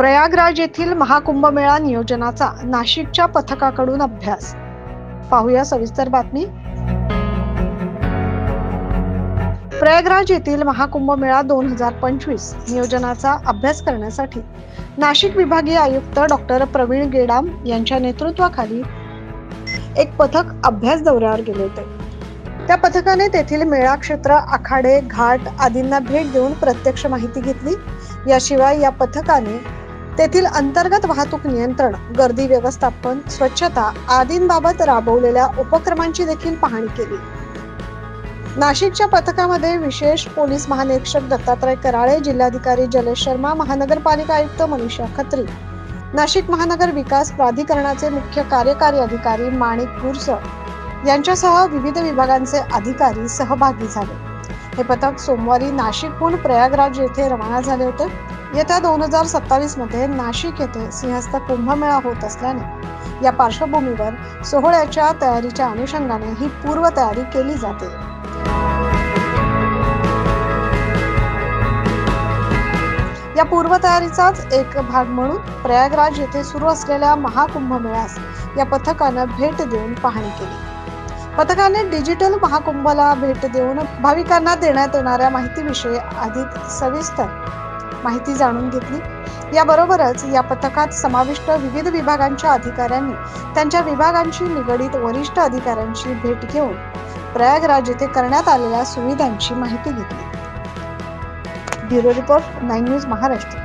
प्रयागराज येथील महाकुंभमेळा नियोजनाचा नाशिकच्या पथकाकडून अभ्यास। पाहूया सविस्तर बातमी। प्रयागराज येथील महाकुंभमेळा 2025 नियोजनाचा अभ्यास करण्यासाठी नाशिक विभागीय आयुक्त डॉक्टर प्रवीण गेडाम यांच्या नेतृत्वाखाली एक पथक अभ्यास दौऱ्यावर गेले होते। त्या पथकाने तेथील मेळा क्षेत्र, आखाडे, घाट आदींना भेट देऊन प्रत्यक्ष माहिती घेतली। याशिवाय या पथकाने तेथील अंतर्गत वाहतूक नियंत्रण, गर्दी व्यवस्थापन, स्वच्छता आदींबाबत राबवलेल्या उपक्रमांची देखील पाहणी केली। नाशिकच्या पथकामध्ये विशेष पोलीस महानिरीक्षक दत्तात्रय कराळे, जिल्हाधिकारी जलेश शर्मा, महानगरपालिका आयुक्त मनीषा खत्री, नाशिक महानगर विकास प्राधिकरणाचे मुख्य कार्यकारी अधिकारी माणिक गुरसळ यांच्यासह विविध विभागांचे अधिकारी सहभागी झाले। हे पथक सोमवारी नाशिकहून प्रयागराज येथे रवाना झाले होते। येत्या 2027 मध्ये नाशिक येथे सिंहस्थ कुंभमेळा होत असल्याने या पार्श्वभूमीवर सोहळ्याच्या तयारीच्या अनुषंगाने ही पूर्वतयारी केली जाते। या पूर्वतयारीचाच एक भाग म्हणून प्रयागराज येथे सुरू असलेल्या महाकुंभमेळ्यास या पथकाने भेट देऊन पाहणी केली। पथकाने डिजिटल महाकुंभला भेट देऊन भाविकांना देण्यात येणाऱ्या माहितीविषयी अधिक सविस्तर माहिती जाणून घेतली। याबरोबरच या पथकात समाविष्ट विविध विभागांच्या अधिकाऱ्यांनी त्यांच्या विभागांशी निगडित वरिष्ठ अधिकाऱ्यांची भेट घेऊन प्रयागराज येथे करण्यात आलेल्या सुविधांची माहिती घेतली। Bureau report 9 news Maharashtra.